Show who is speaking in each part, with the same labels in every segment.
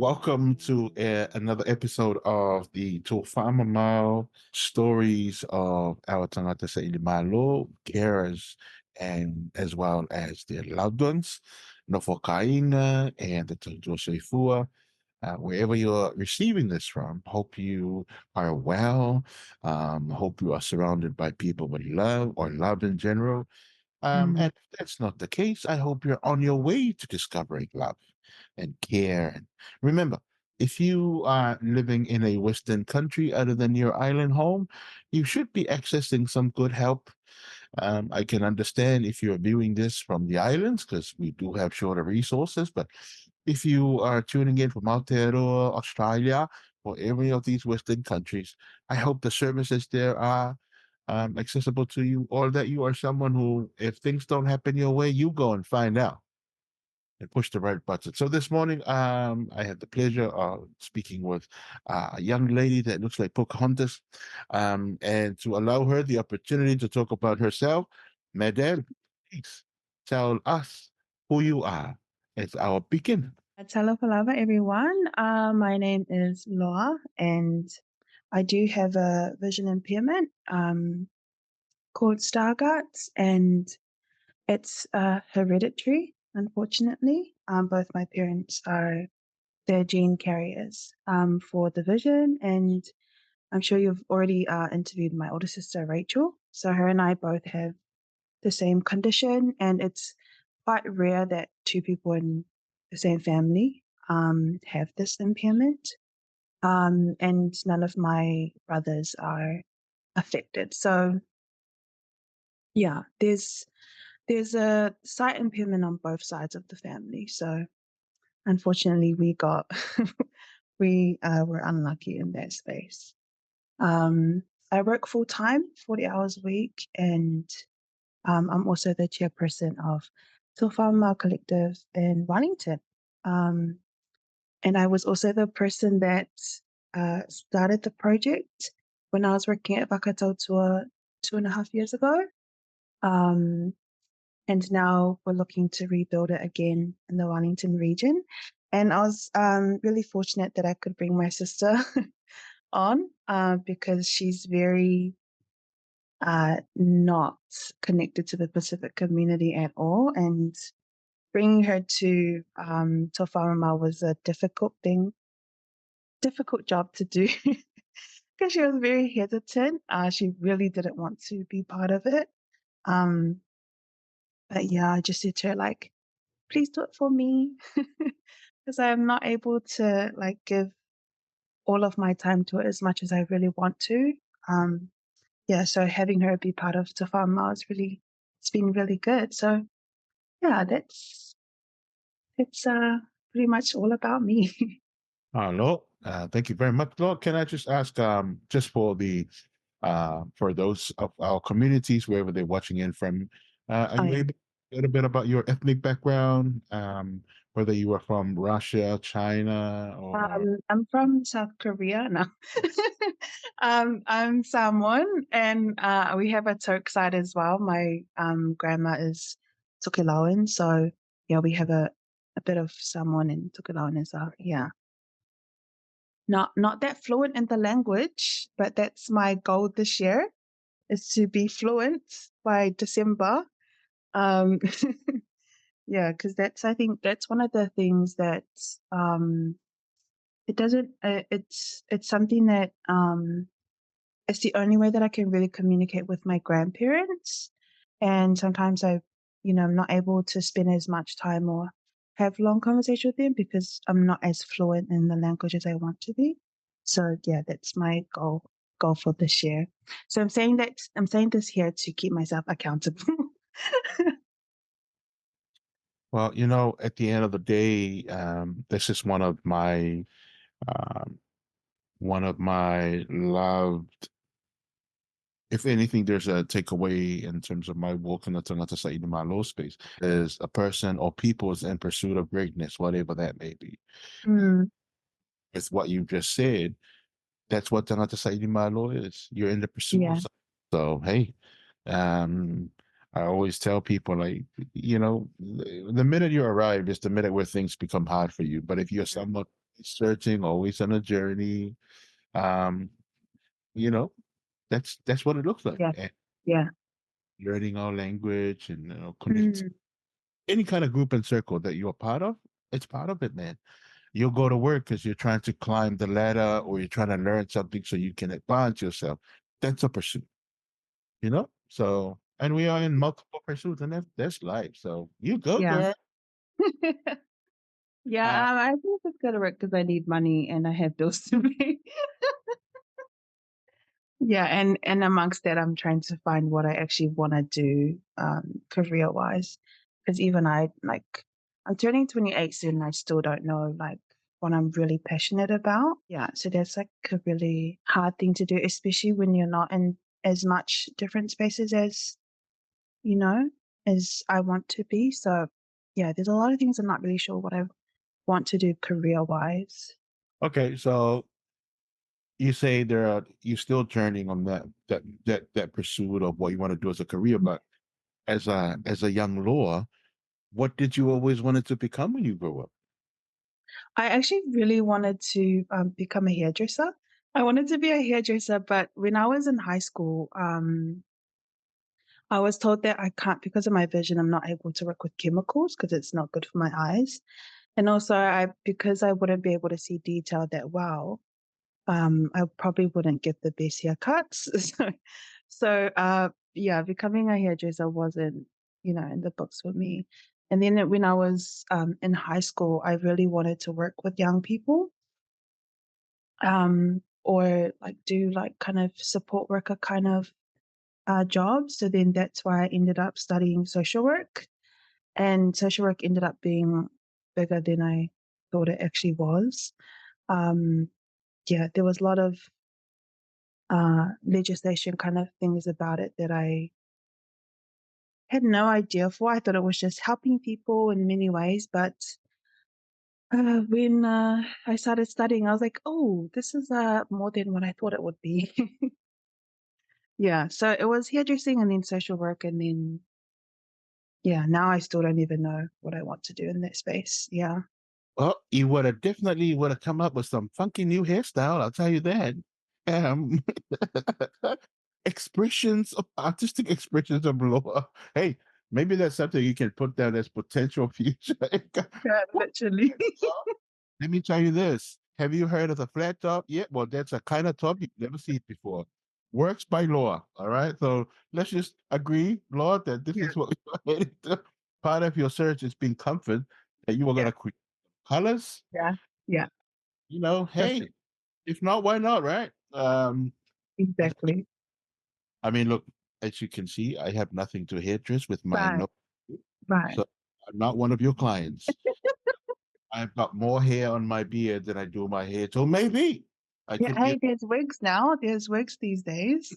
Speaker 1: Welcome to another episode of the Tōfā Mamao stories of our tangata sa Ilimalo, carers, and as well as their loved ones, Nofokaina and the Tōjosefua. Wherever you're receiving this from, hope you are well. Hope you are surrounded by people with love or love in general.
Speaker 2: Mm,
Speaker 1: And if that's not the case, I hope you're on your way to discovering love and care. And remember, if you are living in a Western country other than your island home, you should be accessing some good help. I can understand if you're viewing this from the islands because we do have shorter resources. But if you are tuning in from Aotearoa, Australia, or any of these Western countries, I hope the services there are accessible to you, or that you are someone who, if things don't happen your way, you go and find out and push the right button. So this morning, I had the pleasure of speaking with a young lady that looks like Pocahontas, and to allow her the opportunity to talk about herself, Madame, please tell us who you are. It's our begin.
Speaker 2: Talofa everyone. My name is Loa, and I do have a vision impairment called Stargardt's, and it's hereditary, unfortunately. Both my parents are their gene carriers for the vision, and I'm sure you've already interviewed my older sister, Rachel. So her and I both have the same condition, and it's quite rare that two people in the same family have this impairment. And none of my brothers are affected. So yeah, there's a sight impairment on both sides of the family. So unfortunately, we got we were unlucky in that space. Um, I work full time, 40 hours a week, and I'm also the chairperson of Tōfā Mamao Collectives in Wellington. Um, and I was also the person that started the project when I was working at Wakatautua 2.5 years ago. Um, and now we're looking to rebuild it again in the Wellington region. And I was really fortunate that I could bring my sister on because she's very not connected to the Pacific community at all. And bringing her to Tōwha Mamao was a difficult job to do because she was very hesitant. She really didn't want to be part of it. Um, but yeah, I just said to her, like, please do it for me because I'm not able to like give all of my time to it as much as I really want to. Um, yeah, so having her be part of Tōwha Mamao is it's been really good. So yeah, that's pretty much all about me.
Speaker 1: Hello. Thank you very much. Lord, can I just ask, just for those of our communities, wherever they're watching in from, are
Speaker 2: Oh
Speaker 1: you
Speaker 2: yeah.
Speaker 1: able to a little bit about your ethnic background, whether you were from Russia, China, or
Speaker 2: I'm from South Korea now. I'm Samoan, and we have a Turk side as well. My grandma is Tokelauan, so yeah, we have a bit of Samoan and Tokelauan as well. Yeah, not that fluent in the language, but that's my goal this year is to be fluent by December. Um, yeah, because I think that's one of the things that it doesn't. It's something that it's the only way that I can really communicate with my grandparents. And sometimes I'm not able to spend as much time or have long conversation with them because I'm not as fluent in the language as I want to be. So yeah, that's my goal for this year. So I'm saying this here to keep myself accountable.
Speaker 1: well, at the end of the day, this is um, one of my loved. If anything, there's a takeaway in terms of my walk in the Tangata sa my low space is a person or people is in pursuit of greatness, whatever that may be.
Speaker 2: Mm,
Speaker 1: With what you just said, that's what Tangata sa Malo is. You're in the pursuit of
Speaker 2: yeah,
Speaker 1: something. So, hey, um, I always tell people, like, the minute you arrive is the minute where things become hard for you. But if you're someone searching, always on a journey. Um, you know, that's what it looks like.
Speaker 2: Yeah.
Speaker 1: And
Speaker 2: Yeah.
Speaker 1: learning our language and connect
Speaker 2: Mm,
Speaker 1: any kind of group and circle that you're part of, it's part of it, man. You'll go to work because you're trying to climb the ladder or you're trying to learn something so you can advance yourself. That's a pursuit, So, and we are in multiple pursuits, and that's life. So you go,
Speaker 2: yeah.
Speaker 1: girl. Uh,
Speaker 2: Yeah, I think it's gotta work because I need money and I have bills to pay. Yeah, and amongst that, I'm trying to find what I actually want to do, career wise. Because even I'm turning 28 soon, and I still don't know like what I'm really passionate about. Yeah, so that's like a really hard thing to do, especially when you're not in as much different spaces as you know as I want to be. So yeah, there's a lot of things I'm not really sure what I want to do career wise.
Speaker 1: okay, so you say you're still journeying on that pursuit of what you want to do as a career, but as a young Law, what did you always wanted to become when you grew up?
Speaker 2: I actually really wanted to become a hairdresser. I wanted to be a hairdresser, but when I was in high school, I was told that I can't, because of my vision, I'm not able to work with chemicals because it's not good for my eyes. And also, because I wouldn't be able to see detail that well, I probably wouldn't get the best haircuts. Yeah, becoming a hairdresser wasn't, in the books for me. And then when I was in high school, I really wanted to work with young people, or like do like kind of support worker kind of job. So then that's why I ended up studying social work, and social work ended up being bigger than I thought it actually was. Um, yeah, there was a lot of legislation kind of things about it that I had no idea for. I thought it was just helping people in many ways, but when I started studying, I was like, oh, this is more than what I thought it would be. Yeah, so it was hairdressing and then social work, and then yeah, now I still don't even know what I want to do in that space. Yeah.
Speaker 1: Well, you would have come up with some funky new hairstyle. I'll tell you that. Um, artistic expressions of Law. Hey, maybe that's something you can put down as potential future.
Speaker 2: Yeah,
Speaker 1: What?
Speaker 2: literally.
Speaker 1: Let me tell you this. Have you heard of the flat top? Yeah, well, that's a kind of top you've never seen before. Works by law. All right. So let's just agree, Law, that this
Speaker 2: Yeah,
Speaker 1: is what we're headed to. Part of your search is being comfort that you are
Speaker 2: yeah,
Speaker 1: gonna create colors.
Speaker 2: yeah, yeah.
Speaker 1: Hey,
Speaker 2: Perfect.
Speaker 1: if not, why not, right? I,
Speaker 2: Exactly.
Speaker 1: I mean, look, as you can see, I have nothing to hairdress with my
Speaker 2: Right,
Speaker 1: nose,
Speaker 2: right.
Speaker 1: so I'm not one of your clients. I've got more hair on my beard than I do my hair, so maybe I
Speaker 2: Yeah,
Speaker 1: could be.
Speaker 2: hey, there's wigs now. There's wigs these days.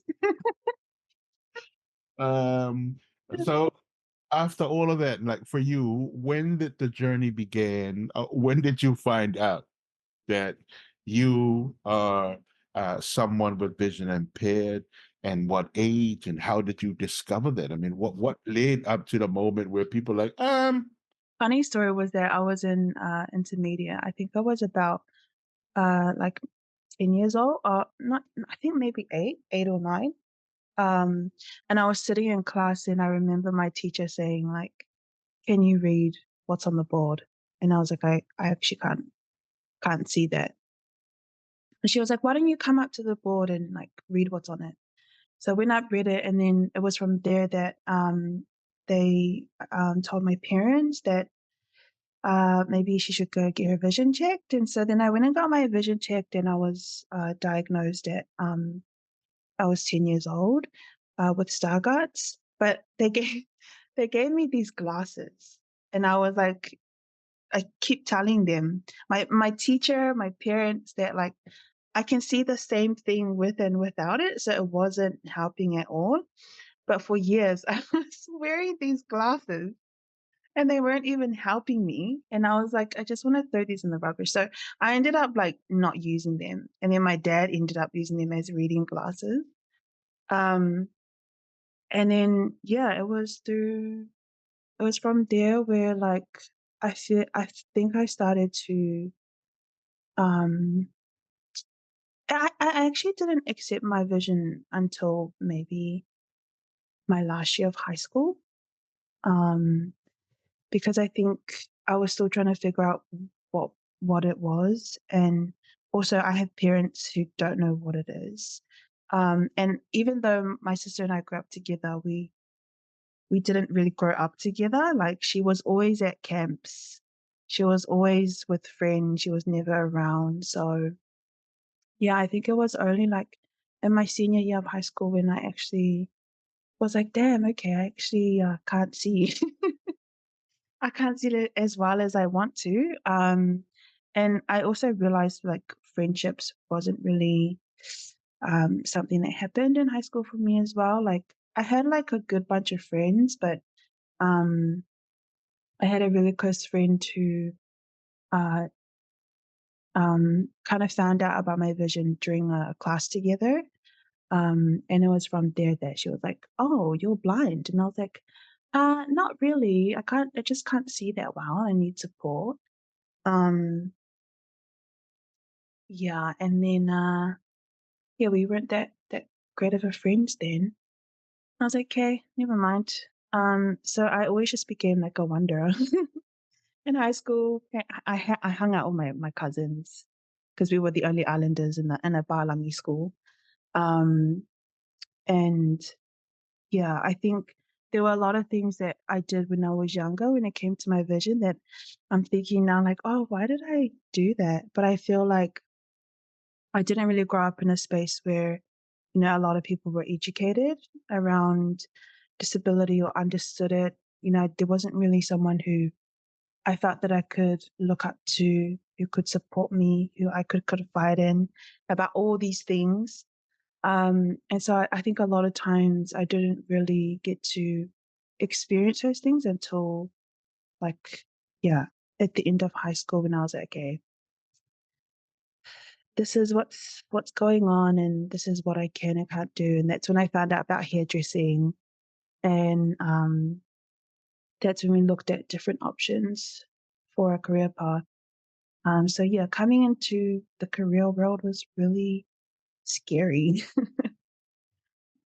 Speaker 1: Um, so after all of that, like for you, when did the journey begin? When did you find out that you are someone with vision impaired, and what age, and how did you discover that? I mean, what led up to the moment where people like,
Speaker 2: Funny story was that I was in intermediate. I think I was about like 10 years old, or not, I think maybe eight or nine. Um, and I was sitting in class, and I remember my teacher saying like, "Can you read what's on the board?" And I was like, I actually can't see that. And she was like, "Why don't you come up to the board and like read what's on it?" So I went up, read it, and then it was from there that they told my parents that maybe she should go get her vision checked. And so then I went and got my vision checked, and I was diagnosed at I was 10 years old with Stargardt's. But they gave me these glasses, and I was like, I keep telling them, my teacher, my parents, that like I can see the same thing with and without it, so it wasn't helping at all. But for years, I was wearing these glasses, and they weren't even helping me. And I was like, I just want to throw these in the rubbish. So I ended up like not using them, and then my dad ended up using them as reading glasses. Um, and then yeah, it was from there where like I think I started to Um, I actually didn't accept my vision until maybe my last year of high school. Um, because I think I was still trying to figure out what what it was, and also I have parents who don't know what it is. And even though my sister and I grew up together, we didn't really grow up together. Like she was always at camps, she was always with friends, she was never around. So yeah, I think it was only like in my senior year of high school when I actually was like, damn, okay, I actually can't see. I can't see it as well as I want to. And I also realized like friendships wasn't really something that happened in high school for me as well. Like I had like a good bunch of friends, but um, I had a really close friend who uh, kind of found out about my vision during a class together. And it was from there that she was like, "Oh, you're blind," and I was like, not really. I just can't see that well. I need support." Um, yeah, and then yeah, we weren't that great of a friends then. I was like, "Okay, never mind." So I always just became like a wanderer in high school. I hung out with my cousins because we were the only islanders in a Balangi school. Um, and yeah, I think there were a lot of things that I did when I was younger when it came to my vision that I'm thinking now, like, oh, why did I do that? But I feel like I didn't really grow up in a space where, a lot of people were educated around disability or understood it. There wasn't really someone who I felt that I could look up to, who could support me, who I could confide in about all these things. And so I think a lot of times I didn't really get to experience those things until like, yeah, at the end of high school when I was like, okay, this is what's going on and this is what I can and can't do. And that's when I found out about hairdressing, and that's when we looked at different options for a career path. So yeah, coming into the career world was really scary.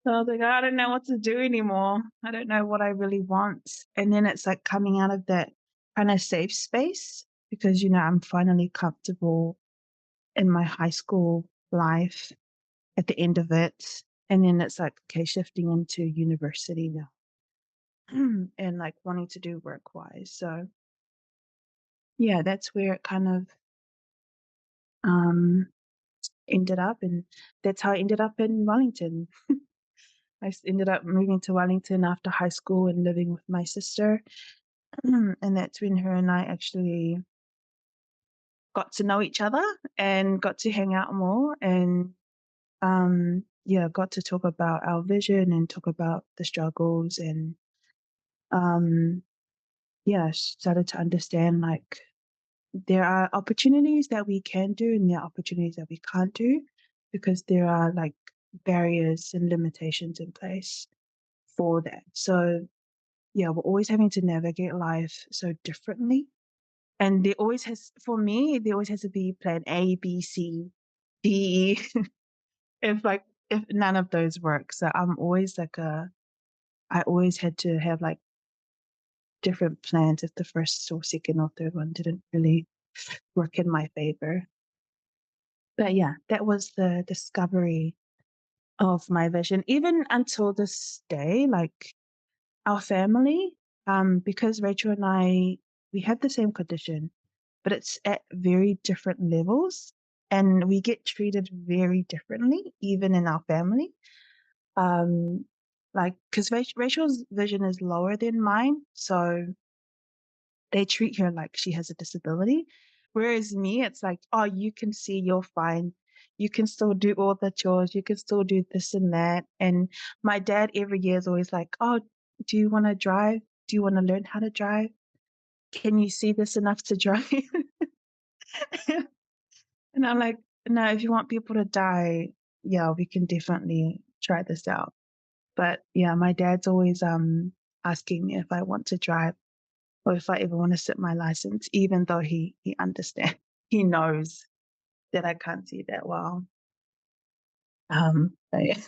Speaker 2: So I was like, I don't know what to do anymore. I don't know what I really want. And then it's like coming out of that kind of safe space because, I'm finally comfortable in my high school life at the end of it. And then it's like, okay, shifting into university now and like wanting to do work wise. So yeah, that's where it kind of um, ended up. And that's how I ended up in Wellington. Ended up moving to Wellington after high school and living with my sister. And that's when her and I actually got to know each other and got to hang out more and yeah, got to talk about our vision and talk about the struggles and um yeah, started to understand like there are opportunities that we can do and there are opportunities that we can't do because there are like barriers and limitations in place for that. So yeah, we're always having to navigate life so differently. And there always has, for me, there always has to be plan A, B, C, D. If none of those work. So I'm always like I always had to have like different plans if the first or second or third one didn't really work in my favor. But yeah, that was the discovery of my vision. Even until this day, like our family, because Rachel and I, we have the same condition, but it's at very different levels and we get treated very differently, even in our family. Um, like, because Rachel's vision is lower than mine, so they treat her like she has a disability. Whereas me, it's like, oh, you can see, you're fine. You can still do all the chores. You can still do this and that. And my dad every year is always like, oh, do you want to drive? Do you want to learn how to drive? Can you see this enough to drive? And I'm like, no, if you want people to die, yeah, we can definitely try this out. But yeah, my dad's always asking me if I want to drive or if I ever want to sit my license, even though he understands, he knows. that I can't see that well. So yeah.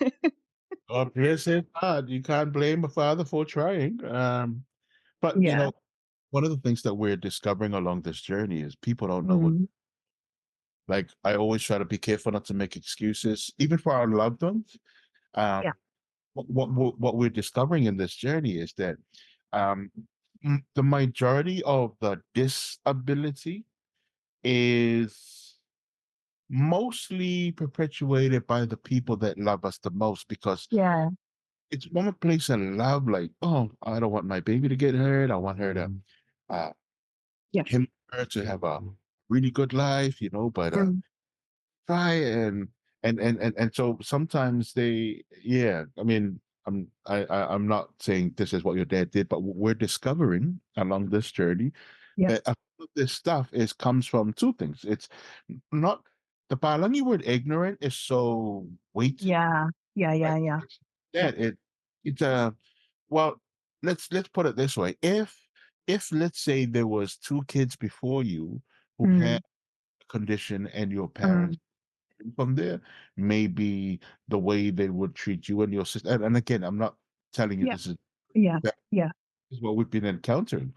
Speaker 1: God bless his heart. You can't blame a father for trying. But
Speaker 2: Yeah.
Speaker 1: one of the things that we're discovering along this journey is people don't know what.
Speaker 2: Mm.
Speaker 1: Like, I always try to be careful not to make excuses, even for our loved ones.
Speaker 2: Yeah.
Speaker 1: Um, what we're discovering in this journey is that um, the majority of the disability is mostly perpetuated by the people that love us the most, because
Speaker 2: Yeah.
Speaker 1: it's from a place of love. Like, oh, I don't want my baby to get hurt. I want her to, uh,
Speaker 2: Yeah.
Speaker 1: her to have a really good life, but
Speaker 2: Mm.
Speaker 1: try and so sometimes I mean, I'm not saying this is what your dad did, but we're discovering along this journey that
Speaker 2: Yes.
Speaker 1: a lot of this stuff comes from two things. It's not the Palangi word ignorant is so weighted,
Speaker 2: Yeah. Yeah.
Speaker 1: right?
Speaker 2: Yeah. Yeah.
Speaker 1: It's
Speaker 2: Yeah.
Speaker 1: that it's a well, let's put it this way. If let's say there was two kids before you who had
Speaker 2: Mm.
Speaker 1: a condition and your parents
Speaker 2: Mm.
Speaker 1: from there, maybe the way they would treat you and your sister. And again, I'm not telling you
Speaker 2: Yeah.
Speaker 1: this is
Speaker 2: Yeah.
Speaker 1: that
Speaker 2: Yeah.
Speaker 1: is what we've been encountering.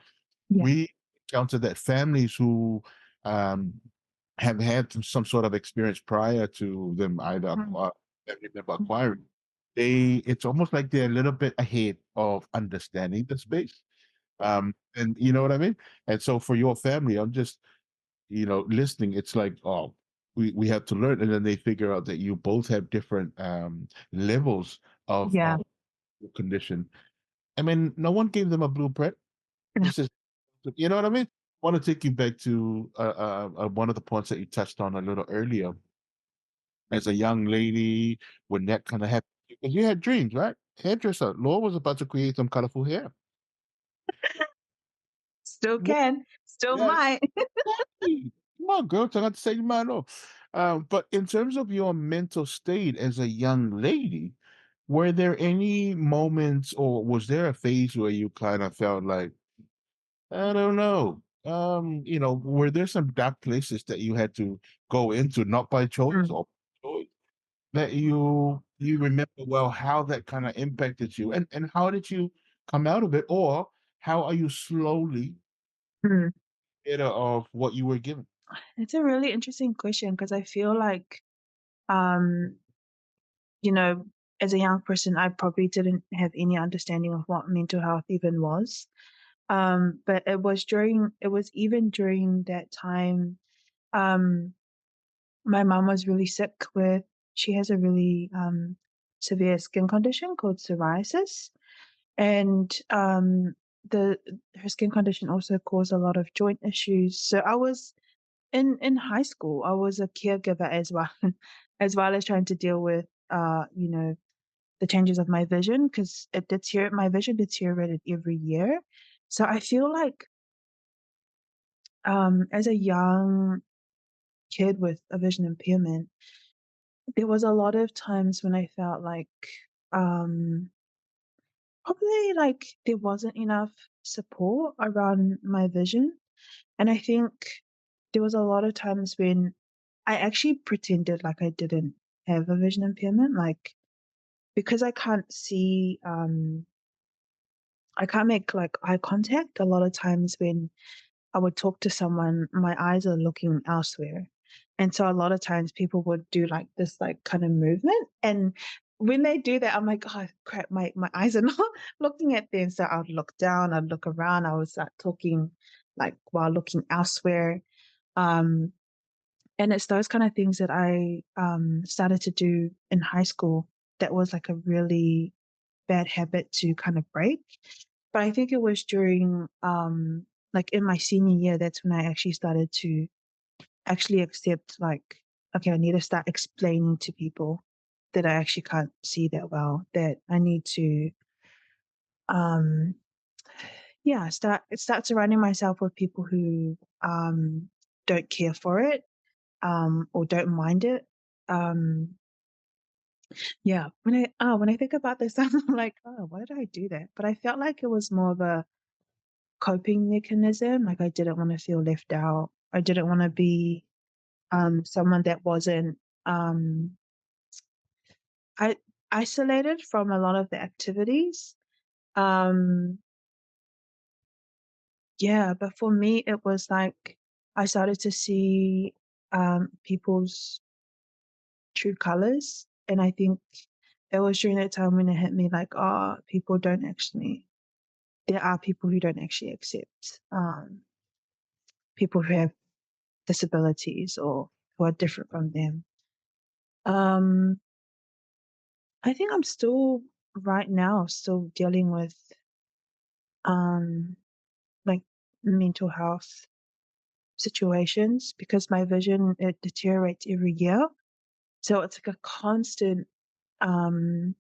Speaker 2: Yeah.
Speaker 1: We encounter that families who um, have had some sort of experience prior to them either
Speaker 2: Mm.
Speaker 1: family member acquiring. It's almost like they're a little bit ahead of understanding the space. And you know what I mean? And so for your family, I'm just listening, it's like, oh, we have to learn, and then they figure out that you both have different levels
Speaker 2: Yeah.
Speaker 1: of condition. I mean, no one gave them a blueprint.
Speaker 2: Yeah.
Speaker 1: This is, you know what I mean? I want to take you back to one of the points that you touched on a little earlier. As a young lady, when that kind of happened, because you had dreams, right? Hairdresser, Laura was about to create some colorful hair.
Speaker 2: Still
Speaker 1: What?
Speaker 2: can. Still
Speaker 1: Yeah,
Speaker 2: might.
Speaker 1: exactly. Come on, girl, I got to say your mind off. But in terms of your mental state as a young lady, were there any moments, or was there a phase where you kind of felt like, I don't know, were there some dark places that you had to go into, not by choice
Speaker 2: Mm.
Speaker 1: or choice, that you remember well how that kind of impacted you, and how did you come out of it, or how are you slowly
Speaker 2: Mm.
Speaker 1: better of what you were given?
Speaker 2: It's a really interesting question because I feel like, um, you know, as a young person, I probably didn't have any understanding of what mental health even was. But it was even during that time, um, my mom was really sick she has a really severe skin condition called psoriasis. And the her skin condition also caused a lot of joint issues. So I was in high school, I was a caregiver as well, as well as trying to deal with the changes of my vision because my vision deteriorated every year. So I feel like as a young kid with a vision impairment, there was a lot of times when I felt like um probably like there wasn't enough support around my vision. And I think there was a lot of times when I actually pretended like I didn't have a vision impairment, like because I can't make like eye contact. A lot of times when I would talk to someone, my eyes are looking elsewhere. And so a lot of times people would do like this like kind of movement. And when they do that, I'm like, oh crap, my eyes are not looking at them. So I'd look down, I'd look around, I would start talking like while looking elsewhere. Um, and it's those kind of things that I started to do in high school. That was like a really bad habit to kind of break. But I think it was during like in my senior year, that's when I actually started to actually accept like, okay, I need to start explaining to people that I actually can't see that well, that I need to um start surrounding myself with people who don't care for it or don't mind it. Um yeah, when I think about this, I'm like, oh, why did I do that? But I felt like it was more of a coping mechanism. Like I didn't want to feel left out. I didn't want to be someone that wasn't I isolated from a lot of the activities. Um, yeah, but for me, it was like I started to see people's true colors, and I think it was during that time when it hit me like, oh, people don't actually. There are people who don't actually accept people who have disabilities or who are different from them. Um, I think I'm still right now still dealing with um like mental health situations because my vision it deteriorates every year. So it's like a constant um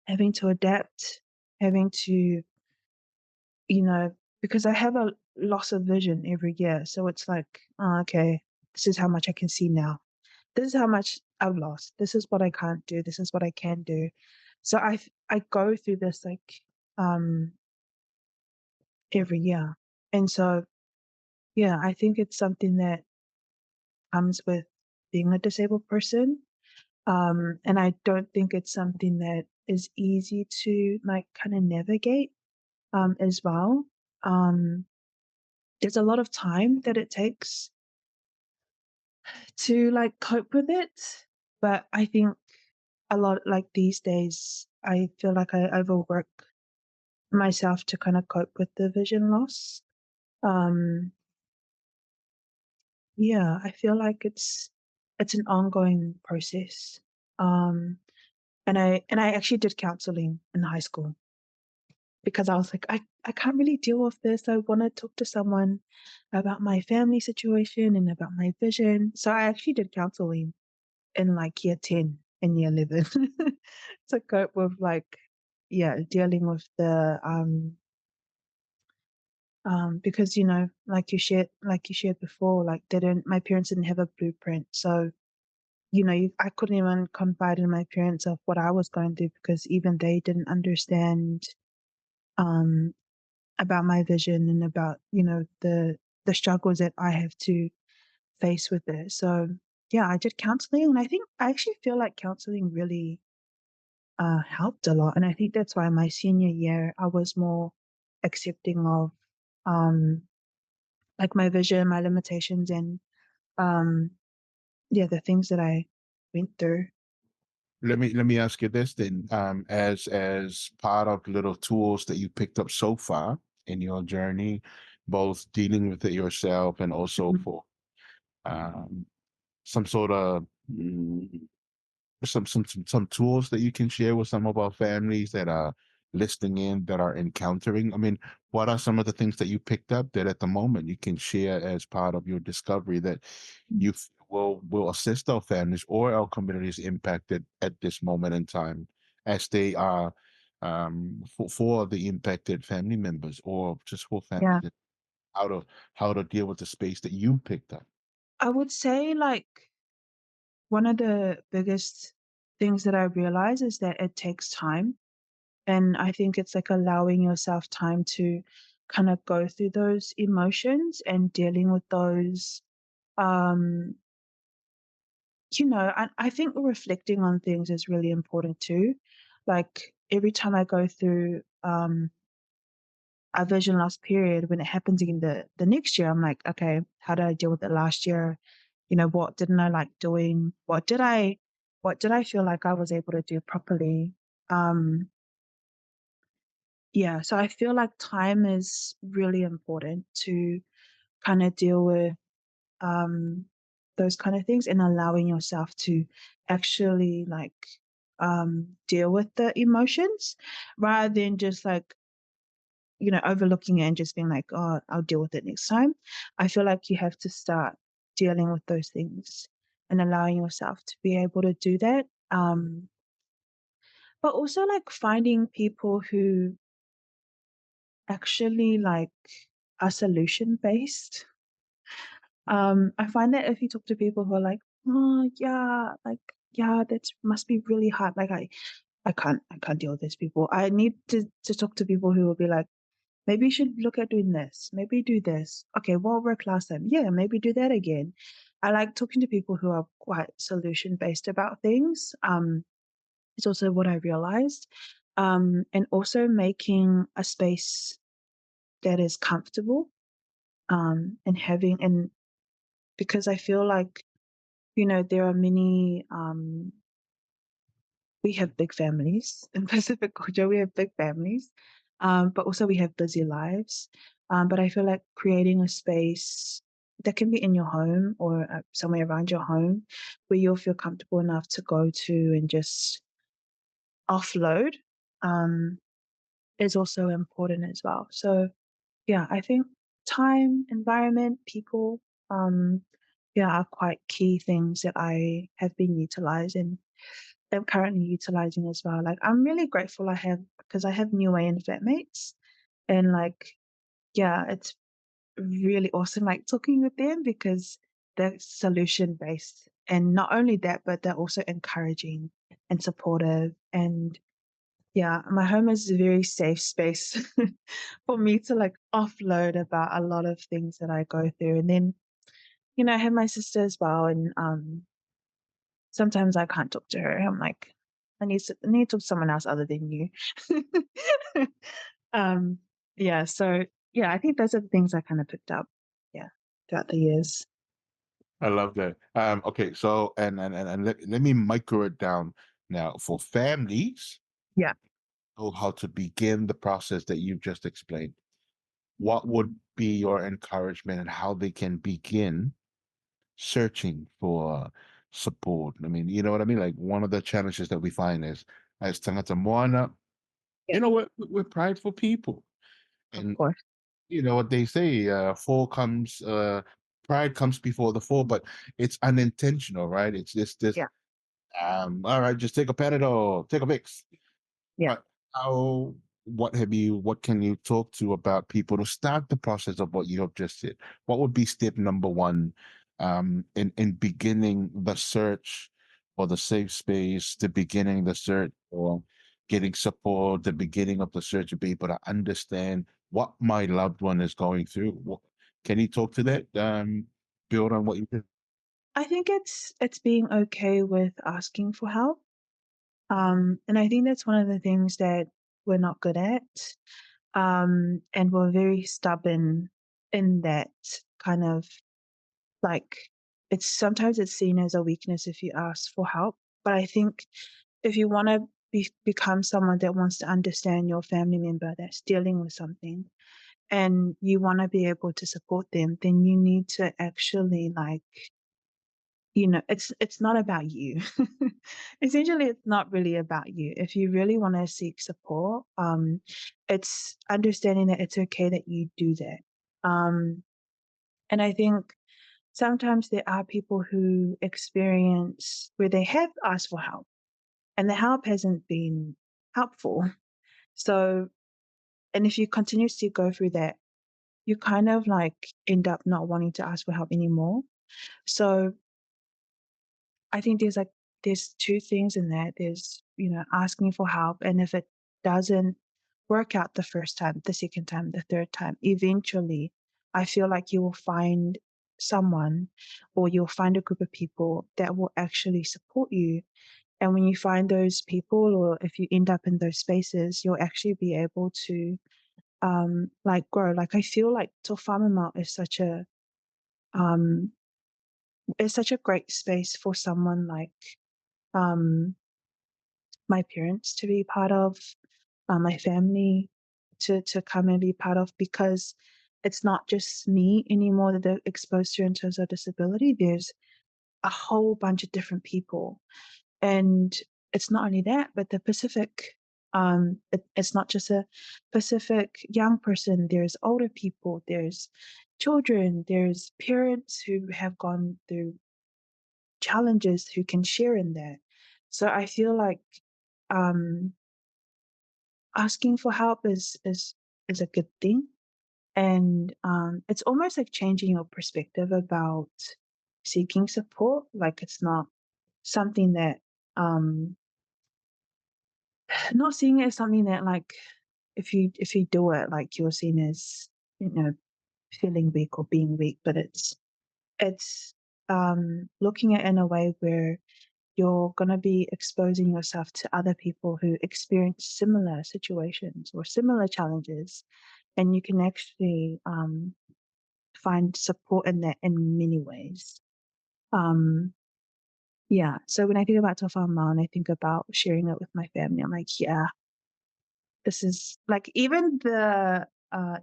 Speaker 2: having to adapt, having to, because I have a loss of vision every year. So it's like, oh, okay, this is how much I can see now. This is how much I've lost. This is what I can't do. This is what I can do. So I go through this like um every year. And so yeah, I think it's something that comes with being a disabled person. And I don't think it's something that is easy to like kind of navigate as well. Um, there's a lot of time that it takes to like cope with it, but I think a lot like these days, I feel like I overwork myself to kind of cope with the vision loss. Um, yeah, I feel like it's an ongoing process. Um, and I actually did counseling in high school because I was like, I can't really deal with this. I want to talk to someone about my family situation and about my vision. So I actually did counseling in like year 10 and year 11 to cope with like, yeah, dealing with the, because, like you shared before, like my parents didn't have a blueprint. So, I couldn't even confide in my parents of what I was going through because even they didn't understand, um, about my vision and about the struggles that I have to face with it. So yeah, I did counseling, and I actually feel like counseling really helped a lot, and I think that's why my senior year I was more accepting of um like my vision, my limitations, and um yeah, the things that I went through.
Speaker 1: Let me ask you this then. As part of little tools that you picked up so far in your journey, both dealing with it yourself and also
Speaker 2: Mhm.
Speaker 1: for um, some sort of some tools that you can share with some of our families that are listening in that are encountering. I mean, what are some of the things that you picked up that at the moment you can share as part of your discovery that will assist our families or our communities impacted at this moment in time as they are for the impacted family members or just for
Speaker 2: Yeah,
Speaker 1: families how to deal with the space that you picked up.
Speaker 2: I would say like one of the biggest things that I realize is that it takes time. And I think it's like allowing yourself time to kind of go through those emotions and dealing with those. Um, I think reflecting on things is really important too. Like every time I go through a vision loss period, when it happens again the next year, I'm like, okay, how did I deal with it last year? What didn't I like doing? What did I feel like I was able to do properly? Um, Yeah, so I feel like time is really important to kind of deal with um, those kind of things and allowing yourself to actually like deal with the emotions rather than just like, overlooking it and just being like, oh, I'll deal with it next time. I feel like you have to start dealing with those things and allowing yourself to be able to do that. But also like finding people who actually like are solution based. I find that if you talk to people who are like, oh yeah, like yeah, that must be really hard. Like I can't deal with these people. I need to talk to people who will be like, maybe you should look at doing this. Maybe do this. Okay, what worked last time? Yeah, maybe do that again. I like talking to people who are quite solution based about things. It's also what I realized. And also making a space that is comfortable, and having, and because I feel like, there are many, we have big families in Pacific culture, we have big families, but also we have busy lives. But I feel like creating a space that can be in your home or somewhere around your home where you'll feel comfortable enough to go to and just offload, um, is also important as well. So, yeah, I think time, environment, people, um, yeah, are quite key things that I have been utilizing. I'm currently utilizing as well. Like, I'm really grateful because I have new way and flatmates, and like, yeah, it's really awesome like talking with them because they're solution based, and not only that, but they're also encouraging and supportive. And yeah, my home is a very safe space for me to like offload about a lot of things that I go through. And then, I have my sister as well, and sometimes I can't talk to her. I'm like, I need to talk to someone else other than you. um, yeah, so yeah, I think those are the things I kind of picked up, yeah, throughout the years.
Speaker 1: I love that. Okay, so and let me micro it down now for families.
Speaker 2: Yeah.
Speaker 1: Know how to begin the process that you've just explained. What would be your encouragement and how they can begin searching for support? I mean, you know what I mean? Like one of the challenges that we find is as tangata moana,
Speaker 2: Yeah,
Speaker 1: we're prideful people.
Speaker 2: of
Speaker 1: And
Speaker 2: course.
Speaker 1: you know what they say, pride comes before the fall, but it's unintentional, right? It's just this,
Speaker 2: Yeah,
Speaker 1: all right, just take a Panadol, take a Vicks.
Speaker 2: yeah.
Speaker 1: But what can you talk to about people to start the process of what you have just said? What would be step number one, in beginning the search for the safe space, the beginning the search for getting support, the beginning of the search to be able to understand what my loved one is going through? Can you talk to that? Build on what you did.
Speaker 2: I think it's being okay with asking for help. And I think that's one of the things that we're not good at. And we're very stubborn in that kind of like, it's seen as a weakness if you ask for help. But I think if you want to become someone that wants to understand your family member that's dealing with something, and you want to be able to support them, then you need to actually like, it's not about you. Essentially, it's not really about you. If you really want to seek support, it's understanding that it's okay that you do that. And I think sometimes there are people who experience where they have asked for help and the help hasn't been helpful. So, and if you continuously go through that, you kind of like end up not wanting to ask for help anymore. So I think there's two things in that. There's, asking for help, and if it doesn't work out the first time, the second time, the third time, eventually I feel like you will find someone, or you'll find a group of people that will actually support you. And when you find those people, or if you end up in those spaces, you'll actually be able to like grow. Like I feel like Tōfā Mamao um is such a great space for someone like um, my parents to be part of, my family to come and be part of, because it's not just me anymore that they're exposed to in terms of disability. There's a whole bunch of different people, and it's not only that, but the Pacific. It's not just a Pacific young person. There's older people. There's children. There's parents who have gone through challenges who can share in that. So I feel like um, asking for help is a good thing, and it's almost like changing your perspective about seeking support. Like it's not something that um, not seeing it as something that like if you do it, like you're seen as feeling weak or being weak, but it's looking at it in a way where you're going to be exposing yourself to other people who experience similar situations or similar challenges, and you can actually find support in that in many ways. Um, yeah, so when I think about Tōfā Mamao and I think about sharing it with my family, I'm like, yeah, this is like even the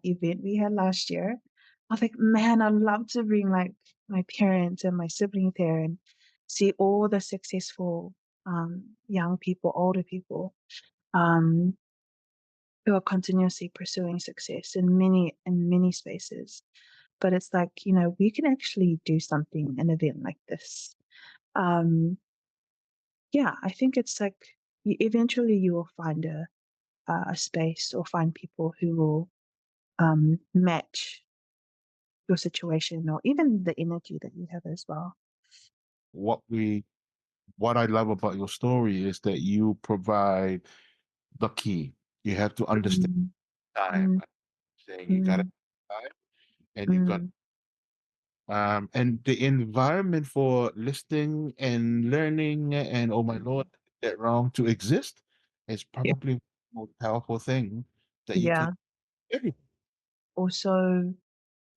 Speaker 2: event we had last year. I was like, man, I'd love to bring like my parents and my siblings there and see all the successful young people, older people um, who are continuously pursuing success in many spaces. But it's like, we can actually do something, an event like this. Um, yeah, I think it's like eventually you will find a space or find people who will match your situation or even the energy that you have as well.
Speaker 1: What we what I love about your story is that you provide the key. You have to understand
Speaker 2: Mm,
Speaker 1: time.
Speaker 2: mm,
Speaker 1: Saying you got to
Speaker 2: mm,
Speaker 1: time, and you got
Speaker 2: mm,
Speaker 1: and the environment for listening and learning and oh my lord, that wrong to exist is
Speaker 2: yeah.
Speaker 1: probably the most powerful thing that you can
Speaker 2: Yeah.
Speaker 1: do.
Speaker 2: Also,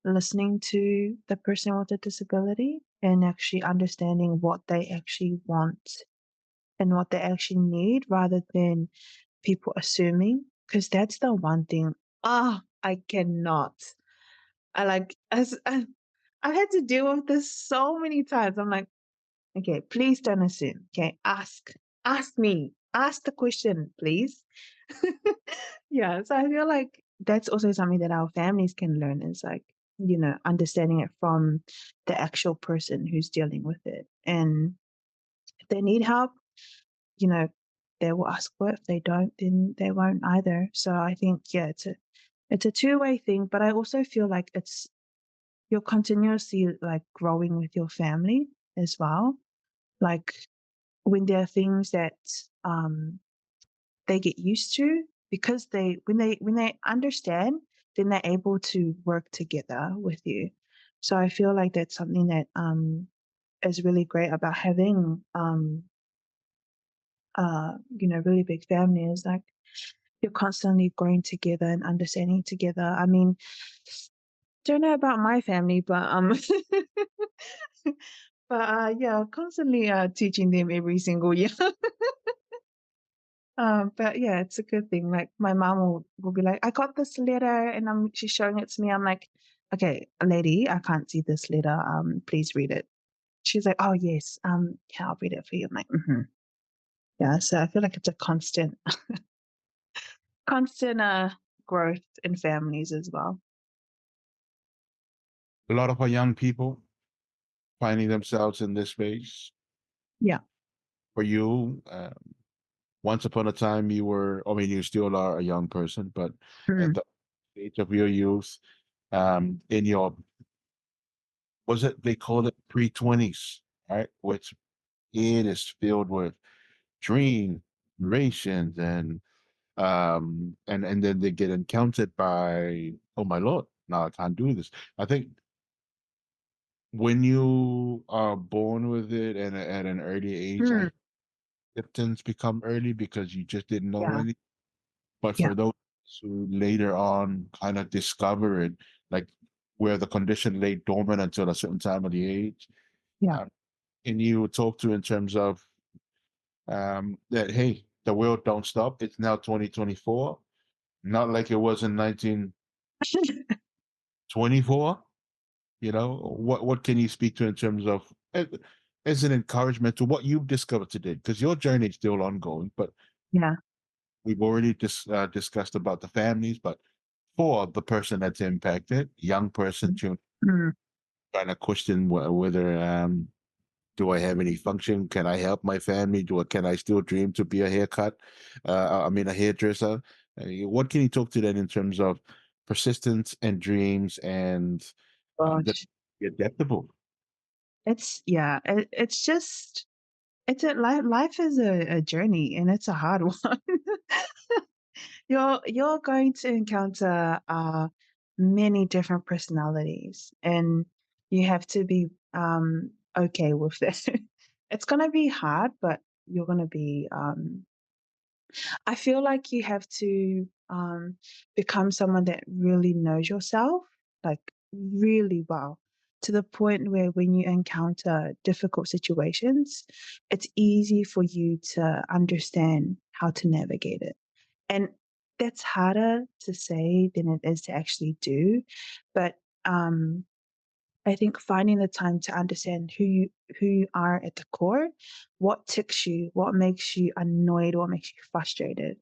Speaker 2: listening to the person with a disability and actually understanding what they actually want and what they actually need rather than people assuming. Because that's the one thing. I cannot. I like, as I've had to deal with this so many times. I'm like, okay, please don't assume. Okay, ask me, ask the question, please. Yeah, so I feel like that's also something that our families can learn is like, understanding it from the actual person who's dealing with it. And if they need help, you know, they will ask for it. If they don't, then they won't either. So I think, yeah, it's a two-way thing, but I also feel like you're continuously like growing with your family as well. Like when there are things that they get used to because when they understand, then they're able to work together with you. So I feel like that's something that is really great about having really big family is like you're constantly growing together and understanding together. I mean, don't know about my family, but but yeah, constantly teaching them every single year. But yeah, it's a good thing. Like my mom will be like, I got this letter and she's showing it to me. I'm like, okay, lady, I can't see this letter. Please read it. She's like, oh yes, yeah, I'll read it for you. I'm like, yeah. So I feel like it's a constant growth in families as well.
Speaker 1: A lot of our young people finding themselves in this space.
Speaker 2: Yeah.
Speaker 1: For you, once upon a time, you were, I mean, you still are a young person, but at
Speaker 2: Mm.
Speaker 1: the age of your youth, in your, was it, they called it pre-20s, right? Which it is filled with dreams, rations, and then they get encountered by, oh my lord, now I can't do this. I think when you are born with it and at an early age,
Speaker 2: Mm.
Speaker 1: acceptance become early because you just didn't know
Speaker 2: Yeah.
Speaker 1: any. But
Speaker 2: Yeah.
Speaker 1: for those who later on kind of discover it, like where the condition lay dormant until a certain time of the age,
Speaker 2: Yeah.
Speaker 1: um, and you talk to in terms of that, hey, the world don't stop. It's now 2024, not like it was in 1924. What can you speak to in terms of as an encouragement to what you've discovered today? Because your journey is still ongoing, but
Speaker 2: Yeah.
Speaker 1: we've already discussed about the families, but for the person that's impacted, young person
Speaker 2: Mm.
Speaker 1: trying to question whether do I have any function? Can I help my family? Can I still dream to be a haircut? I mean, a hairdresser. What can you talk to that in terms of persistence and dreams and that
Speaker 2: Gosh.
Speaker 1: be adaptable?
Speaker 2: It's yeah. It's just it's a life is a journey and it's a hard one. You're going to encounter many different personalities, and you have to be okay with this. It's gonna be hard, but you're gonna be I feel like you have to become someone that really knows yourself, like really well, to the point where when you encounter difficult situations, it's easy for you to understand how to navigate it. And that's harder to say than it is to actually do. But I think finding the time to understand who you are at the core, what ticks you, what makes you annoyed, what makes you frustrated,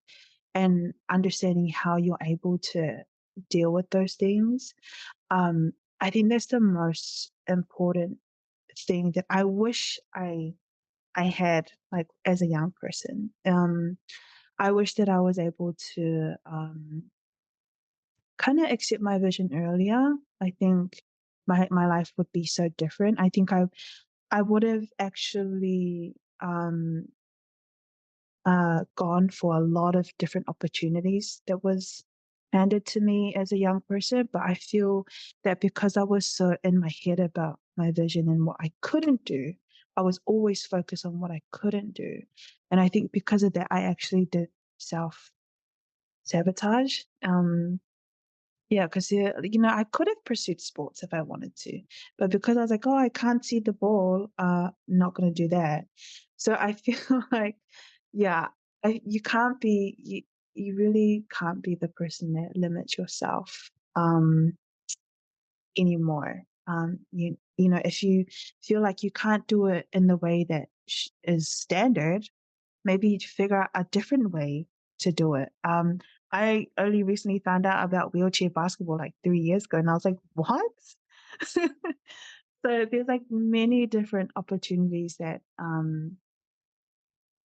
Speaker 2: and understanding how you're able to deal with those things. Um, I think that's the most important thing that I wish I had like as a young person. I wish that I was able to kind of accept my vision earlier. I think my life would be so different. I think I would have actually gone for a lot of different opportunities that was handed to me as a young person. But I feel that because I was so in my head about my vision and what I couldn't do, I was always focused on what I couldn't do. And I think because of that, I actually did self sabotage. Yeah, because I could have pursued sports if I wanted to, but because I was like, oh, I can't see the ball, not going to do that. So I feel like, yeah, you can't be, you really can't be the person that limits yourself anymore. If you feel like you can't do it in the way that is standard, maybe you figure out a different way to do it. I only recently found out about wheelchair basketball like 3 years ago, and I was like, what? So there's like many different opportunities that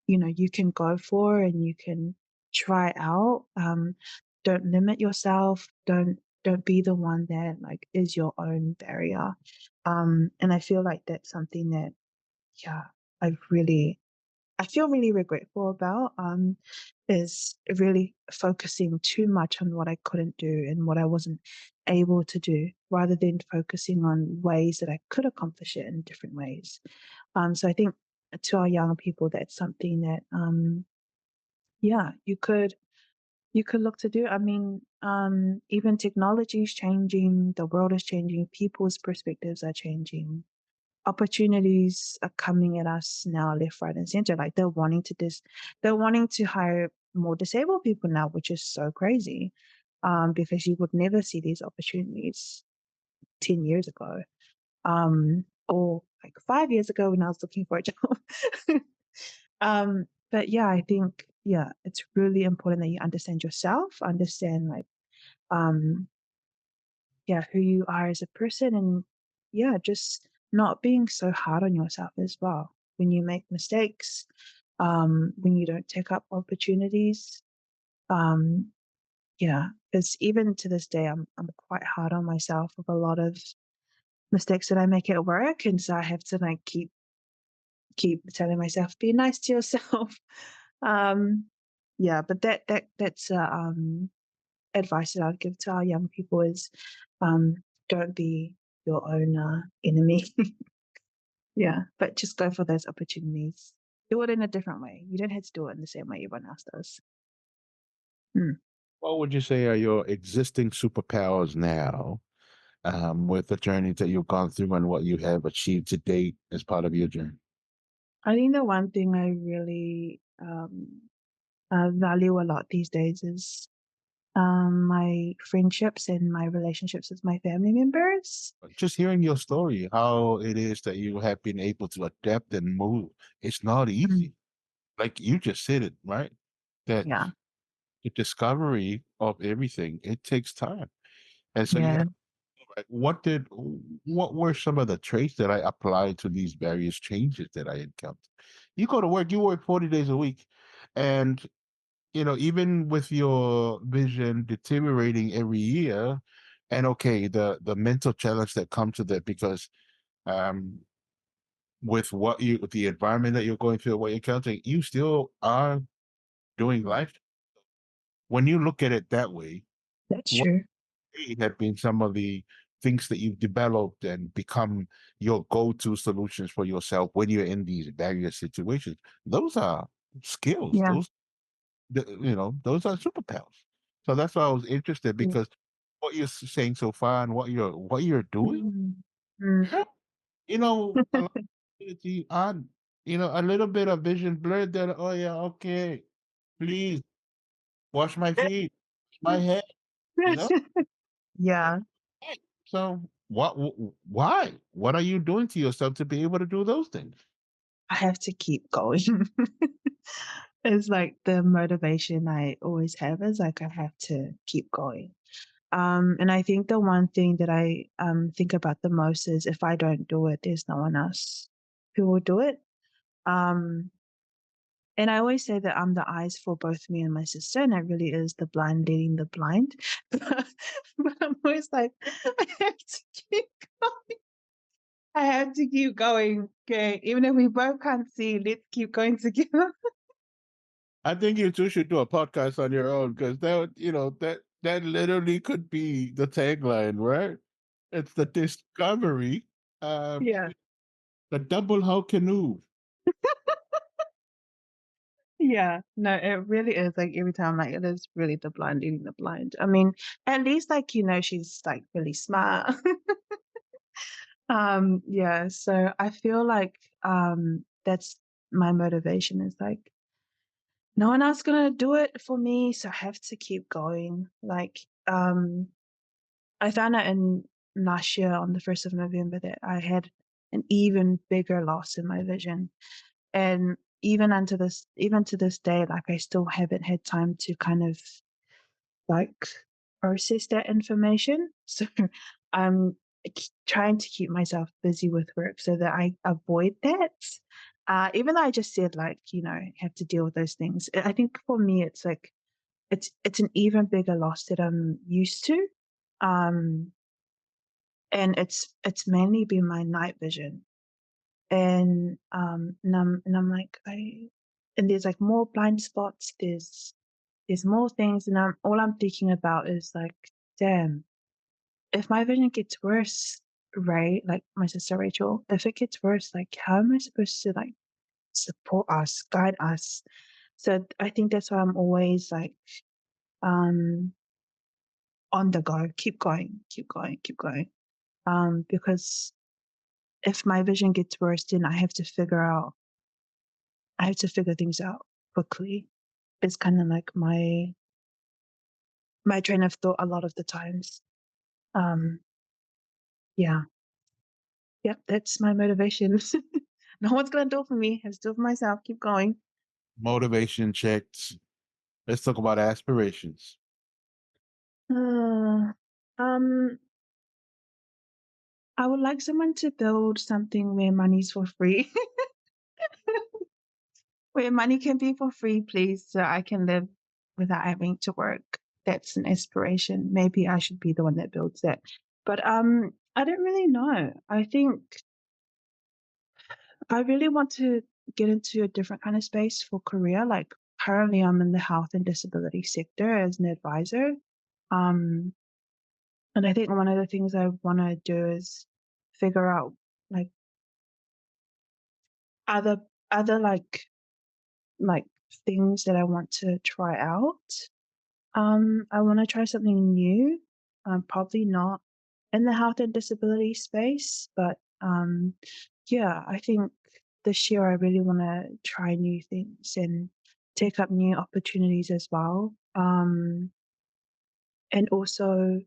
Speaker 2: you can go for and you can try out. Don't limit yourself. Don't be the one that like is your own barrier. And I feel like that's something that, yeah, I feel really regretful about, is really focusing too much on what I couldn't do and what I wasn't able to do, rather than focusing on ways that I could accomplish it in different ways. So I think to our young people, that's something that, yeah, you could look to do. I mean, even technology is changing, the world is changing, people's perspectives are changing, opportunities are coming at us now left, right, and center. Like they're wanting to hire more disabled people now, which is so crazy. Because you would never see these opportunities 10 years ago. Or like 5 years ago when I was looking for a job. But yeah, I think, yeah, it's really important that you understand yourself, understand like um yeah, who you are as a person, and yeah, just not being so hard on yourself as well when you make mistakes, when you don't take up opportunities. Um, yeah, because even to this day, I'm quite hard on myself with a lot of mistakes that I make at work, and so I have to like keep telling myself, be nice to yourself. um, yeah, but that's advice that I'd give to our young people is, um, don't be your own enemy. Yeah, but just go for those opportunities. Do it in a different way. You don't have to do it in the same way everyone else does. Mm.
Speaker 1: What would you say are your existing superpowers now, with the journey that you've gone through and what you have achieved to date as part of your journey?
Speaker 2: I think the one thing I really value a lot these days is my friendships and my relationships with my family members.
Speaker 1: Just hearing your story, how it is that you have been able to adapt and move, it's not
Speaker 2: Mm.
Speaker 1: easy. Like you just said it, right? That
Speaker 2: Yeah,
Speaker 1: the discovery of everything, it takes time. And so you
Speaker 2: yeah,
Speaker 1: have, like, what were some of the traits that I applied to these various changes that I encountered? You go to work, you work 40 days a week, and even with your vision deteriorating every year, and okay, the mental challenge that comes with it, because um with the environment that you're going through, what you're encountering, you still are doing life. When you look at it that way,
Speaker 2: that's
Speaker 1: what
Speaker 2: true.
Speaker 1: have been some of the things that you've developed and become your go-to solutions for yourself when you're in these various situations. Those are skills.
Speaker 2: Yeah.
Speaker 1: Those are superpowers. So that's why I was interested,
Speaker 2: Yeah.
Speaker 1: because what you're saying so far and what you're doing,
Speaker 2: Mm. Mm.
Speaker 1: a lot of community on, a little bit of vision blurred, that, oh yeah, okay, please wash my feet, wash my head, you know?
Speaker 2: Yeah,
Speaker 1: Right. So why? What are you doing to yourself to be able to do those things?
Speaker 2: I have to keep going. It's like the motivation I always have is like I have to keep going. And I think the one thing that I think about the most is if I don't do it, there's no one else who will do it. Um, and I always say that I'm the eyes for both me and my sister, and it really is the blind leading the blind. But I'm always like, I have to keep going. I have to keep going. Okay. Even if we both can't see, let's keep going together.
Speaker 1: I think you two should do a podcast on your own, because that literally could be the tagline, right? It's the discovery, uh,
Speaker 2: Yeah.
Speaker 1: the double how canoe.
Speaker 2: Yeah. No, it really is like every time, like it is really the blind leading the blind. I mean, at least like, she's like really smart. Yeah, so I feel like that's my motivation is like no one else gonna do it for me, so I have to keep going. Like, I found out in last year on the 1st of November that I had an even bigger loss in my vision. And even to this day, like I still haven't had time to kind of like process that information. So I'm trying to keep myself busy with work so that I avoid that. Even though I just said like, have to deal with those things. I think for me it's like it's an even bigger loss that I'm used to. Um and it's mainly been my night vision. And I'm like I and there's like more blind spots, there's more things, and all I'm thinking about is like, damn, if my vision gets worse, right? Like my sister Rachel, if it gets worse, like how am I supposed to like support us, guide us? So I think that's why I'm always like um on the go, keep going, keep going, keep going. Because if my vision gets worse, then I have to figure things out quickly. It's kind of like my train of thought a lot of the times. Um, yeah. Yep, that's my motivation. No one's gonna do it for me. I have to do it for myself. Keep going.
Speaker 1: Motivation checks. Let's talk about aspirations.
Speaker 2: Uh, um, I would like someone to build something where money's for free, where money can be for free, please, so I can live without having to work. That's an aspiration. Maybe I should be the one that builds that. But I don't really know. I think I really want to get into a different kind of space for career. Like currently I'm in the health and disability sector as an advisor. Um, and I think one of the things I want to do is figure out like other other like things that I want to try out. I want to try something new. Probably not in the health and disability space, but yeah, I think this year I really want to try new things and take up new opportunities as well. And also,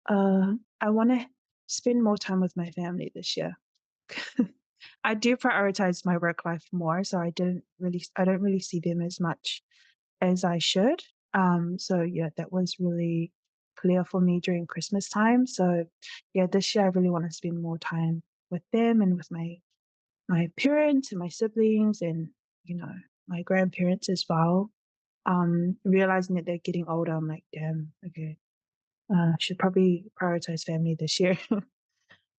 Speaker 2: I want to spend more time with my family this year. I do prioritize my work life more, so I don't really see them as much as I should. So yeah, that was really clear for me during Christmas time. So yeah, this year I really want to spend more time with them and with my parents and my siblings and my grandparents as well. Realizing that they're getting older, I'm like, damn, okay, I should probably prioritize family this year.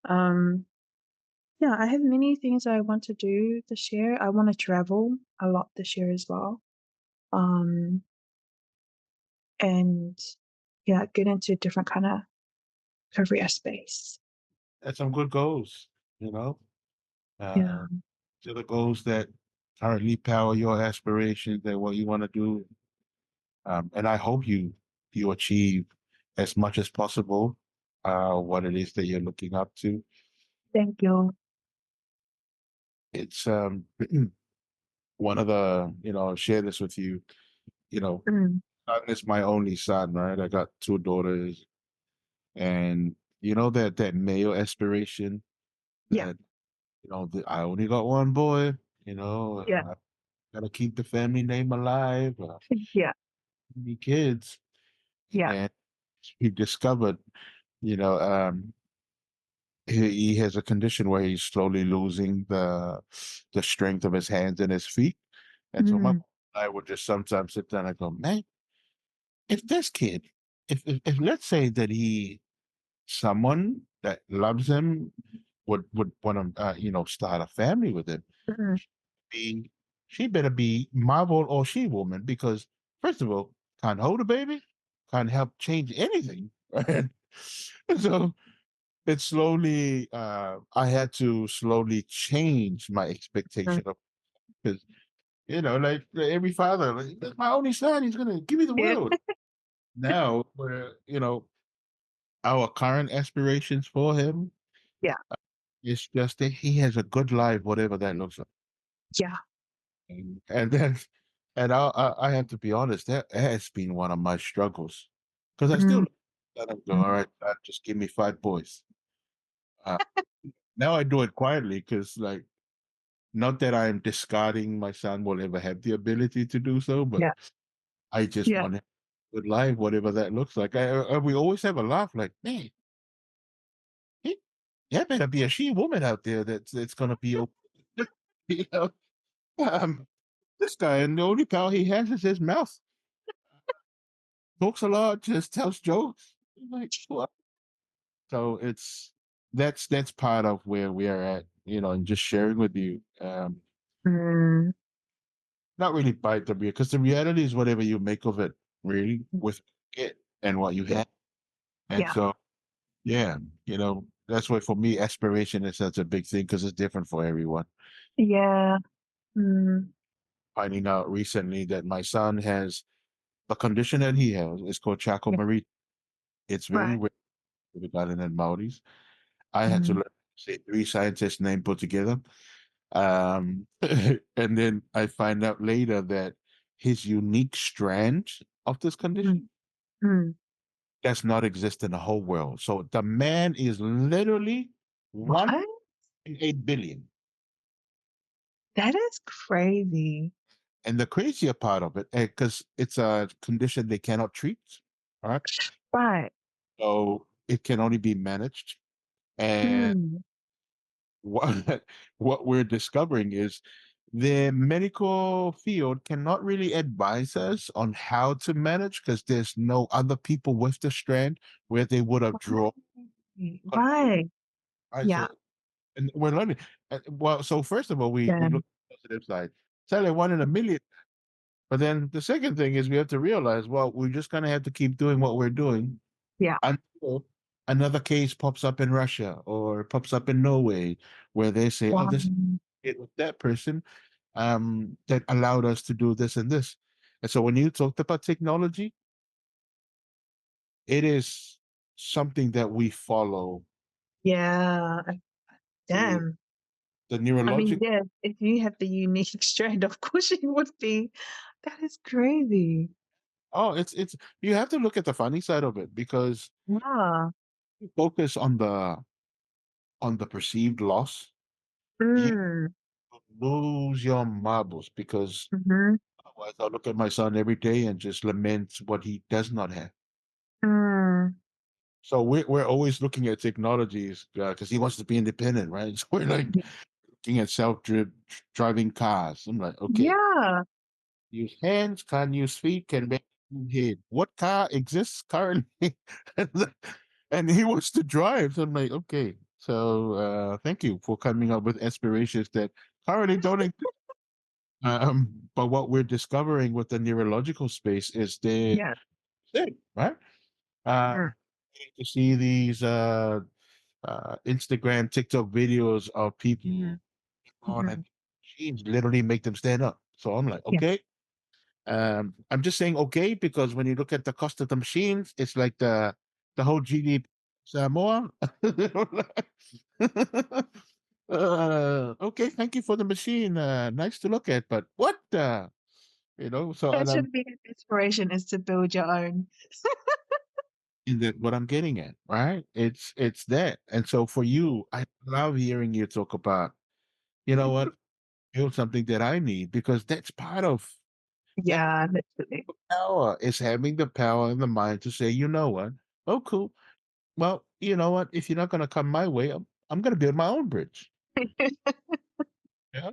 Speaker 2: um, yeah, I have many things I want to do this year. I want to travel a lot this year as well. Um, and yeah, get into different kind of career space.
Speaker 1: That's some good goals, you know.
Speaker 2: Yeah.
Speaker 1: Uh, to the goals that currently power your aspirations and what you want to do. And I hope you achieve as much as possible what it is that you're looking up to.
Speaker 2: Thank you.
Speaker 1: It's one of the, I'll share this with you. You know,
Speaker 2: Mm,
Speaker 1: son is my only son, right? I got two daughters, and that male aspiration
Speaker 2: yeah.
Speaker 1: that I only got one boy.
Speaker 2: Yeah.
Speaker 1: I gotta keep the family name alive.
Speaker 2: Yeah.
Speaker 1: Any kids,
Speaker 2: Yeah.
Speaker 1: and he discovered, you know, he has a condition where he's slowly losing the strength of his hands and his feet. And so
Speaker 2: Mm,
Speaker 1: I would just sometimes sit down and go, man, if this kid, if let's say that someone that loves him would want to, start a family with him,
Speaker 2: mm,
Speaker 1: be, she better be Marvel or She Woman because first of all, can't hold a baby, can't help change anything, right? And so it slowly, I had to slowly change my
Speaker 2: mm.
Speaker 1: expectation of because like every father, like, that's my only son. He's gonna give me the
Speaker 2: Yeah.
Speaker 1: world. Now, where our current aspirations for him,
Speaker 2: Yeah.
Speaker 1: it's just that he has a good life, whatever that looks like.
Speaker 2: Yeah.
Speaker 1: And then, and I have to be honest, that has been one of my struggles because I still
Speaker 2: Mm,
Speaker 1: look at him and go,
Speaker 2: mm.
Speaker 1: all right, Dad, just give me five boys. Uh, Now I do it quietly because, like, not that I'm discarding my son will ever have the ability to do so, but
Speaker 2: Yeah.
Speaker 1: I just
Speaker 2: Yeah.
Speaker 1: want him a good life, whatever that looks like. We always have a laugh, like, man, he, there better be a she woman out there that's gonna be okay. you know. Um, this guy, and the only power he has is his mouth. Talks a lot, just tells jokes. I'm like, what? So that's part of where we are at, and just sharing with you.
Speaker 2: Mm,
Speaker 1: Not really bite the beer, because the reality is whatever you make of it, really,
Speaker 2: mm.
Speaker 1: with it and what you
Speaker 2: Yeah.
Speaker 1: have. And
Speaker 2: Yeah.
Speaker 1: so, yeah, that's why for me, aspiration is such a big thing because it's different for everyone.
Speaker 2: Yeah. Mm,
Speaker 1: Finding out recently that my son has a condition that he has. It's called Chaco
Speaker 2: yeah.
Speaker 1: Marie. It's very
Speaker 2: Right.
Speaker 1: rare to be gotten in Maoris. I had to
Speaker 2: Mm,
Speaker 1: learn, say, three scientists' name put together. And then I find out later that his unique strand of this
Speaker 2: mm,
Speaker 1: condition
Speaker 2: mm.
Speaker 1: does not exist in the whole world. So the man is literally one
Speaker 2: What?
Speaker 1: in 8 billion.
Speaker 2: That is crazy.
Speaker 1: And the crazier part of it, because it's a condition they cannot treat, all right?
Speaker 2: Right.
Speaker 1: So it can only be managed. And
Speaker 2: Mm,
Speaker 1: what what we're discovering is the medical field cannot really advise us on how to manage because there's no other people with the strand where they would have drawn control.
Speaker 2: right.
Speaker 1: Right.
Speaker 2: Yeah.
Speaker 1: So and we're learning. Well, so first of all, we
Speaker 2: Damn.
Speaker 1: look at the positive side. It's only one in a million. But then the second thing is we have to realize, well, we're just gonna have to keep doing what we're doing
Speaker 2: Yeah.
Speaker 1: until another case pops up in Russia or pops up in Norway where they say, oh,
Speaker 2: Wow.
Speaker 1: this it with that person that allowed us to do this and this. And so when you talked about technology, it is something that we follow
Speaker 2: Yeah.
Speaker 1: through
Speaker 2: Damn.
Speaker 1: the
Speaker 2: I mean,
Speaker 1: neurological.
Speaker 2: yeah, if you have the unique strand, of course you would be. That is crazy.
Speaker 1: Oh, it's you have to look at the funny side of it because
Speaker 2: Yeah.
Speaker 1: you focus on the perceived loss, you
Speaker 2: Mm.
Speaker 1: lose your marbles because
Speaker 2: Mm-hmm.
Speaker 1: otherwise I look at my son every day and just lament what he does not have.
Speaker 2: Mm.
Speaker 1: So we're always looking at technologies because he wants to be independent, right? So we're like looking at driving cars. I'm like, okay,
Speaker 2: Yeah.
Speaker 1: use hands, can't use feet, can make head. What car exists currently? And he wants to drive. So I'm like, okay. So thank you for coming up with aspirations that currently don't exist. But what we're discovering with the neurological space is
Speaker 2: Yeah.
Speaker 1: thing, right? Uh,
Speaker 2: Mm.
Speaker 1: to see these Instagram, TikTok videos of
Speaker 2: Mhm.
Speaker 1: people on
Speaker 2: Mhm.
Speaker 1: and machines literally make them stand up. So I'm like,
Speaker 2: Yeah.
Speaker 1: okay. I'm just saying okay because when you look at the cost of the machines, it's like the whole GDP Samoa. Okay, thank you for the machine. Nice to look at, but what so
Speaker 2: That
Speaker 1: and I'm
Speaker 2: should be an inspiration is to build your own.
Speaker 1: in that what I'm getting at, right? It's that. And so for you, I love hearing you talk about, you know what, build something that I need because that's
Speaker 2: Yeah, literally.
Speaker 1: power is having the power in the mind to say, you know what? Oh, cool. Well, you know what? If you're not gonna come my way, I'm gonna build my own bridge. Yeah.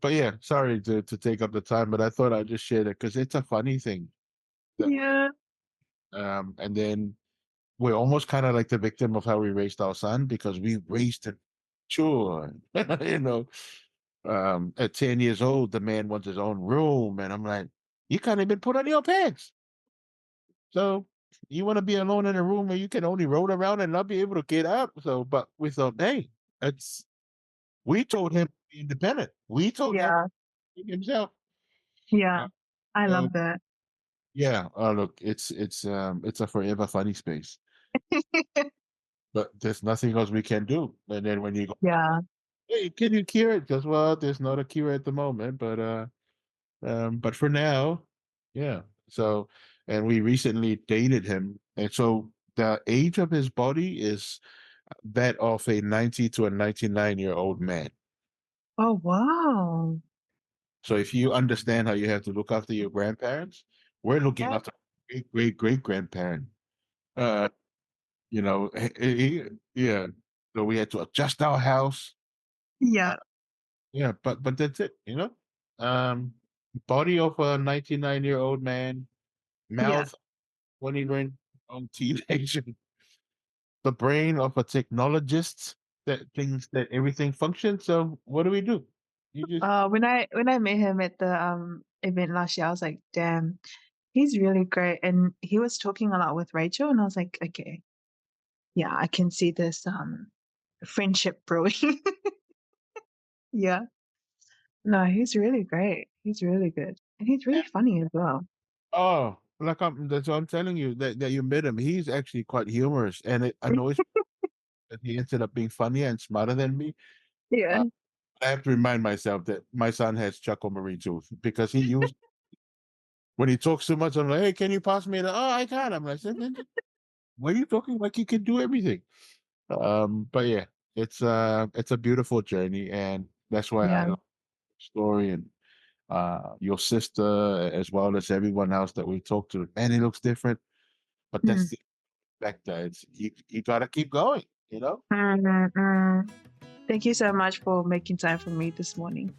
Speaker 1: But yeah, sorry to take up the time, but I thought I'd just share that because it's a funny thing. That
Speaker 2: Yeah.
Speaker 1: and then we're almost kind of like the victim of how we raised our son because we raised him sure. you know. At 10 years old, the man wants his own room, and I'm like, you can't even put on your pants. So you want to be alone in a room where you can only roll around and not be able to get up. So, but we thought, hey, it's we told him to be independent. We told him
Speaker 2: Yeah.
Speaker 1: to be himself.
Speaker 2: Yeah.
Speaker 1: Uh,
Speaker 2: I
Speaker 1: so
Speaker 2: love that.
Speaker 1: yeah, look, it's a forever funny space. But there's nothing else we can do. And then when you go,
Speaker 2: Yeah.
Speaker 1: hey, can you cure it? Just well, there's not a cure at the moment, but for now, yeah. So, and we recently dated him, and so the age of his body is that of a 90 to a 99-year-old man.
Speaker 2: Oh, wow.
Speaker 1: So if you understand how you have to look after your grandparents, we're looking
Speaker 2: Yeah.
Speaker 1: after great grandparent. Uh, yeah. So we had to adjust our house. Uh,
Speaker 2: Yeah.
Speaker 1: yeah, but that's it. Um, body of a 99-year-old man,
Speaker 2: Yeah.
Speaker 1: mouth when he went on teenager, the brain of a technologist that thinks that everything functions. So what do we do? You just
Speaker 2: When I met him at the event last year, I was like, damn, he's really great. And he was talking a lot with Rachel, and I was like, okay, yeah, I can see this friendship brewing. Yeah. No, he's really great. He's really good. And he's really funny as well.
Speaker 1: like that's what I'm telling you that you met him. He's actually quite humorous, and I know it's that he ended up being funnier and smarter than me.
Speaker 2: Yeah.
Speaker 1: Uh, I have to remind myself that my son has Chuckle Marie tooth because he used when he talks too much. I'm like, hey, can you pass me the? Oh, I can't. I'm like, why are you talking like you can do everything? But yeah, it's a beautiful journey, and that's why I
Speaker 2: Yeah.
Speaker 1: love the story and your sister as well as everyone else that we talked to. And it looks different, but that's
Speaker 2: Mm.
Speaker 1: the fact that you gotta keep going.
Speaker 2: Mm, mm. Thank you so much for making time for me this morning.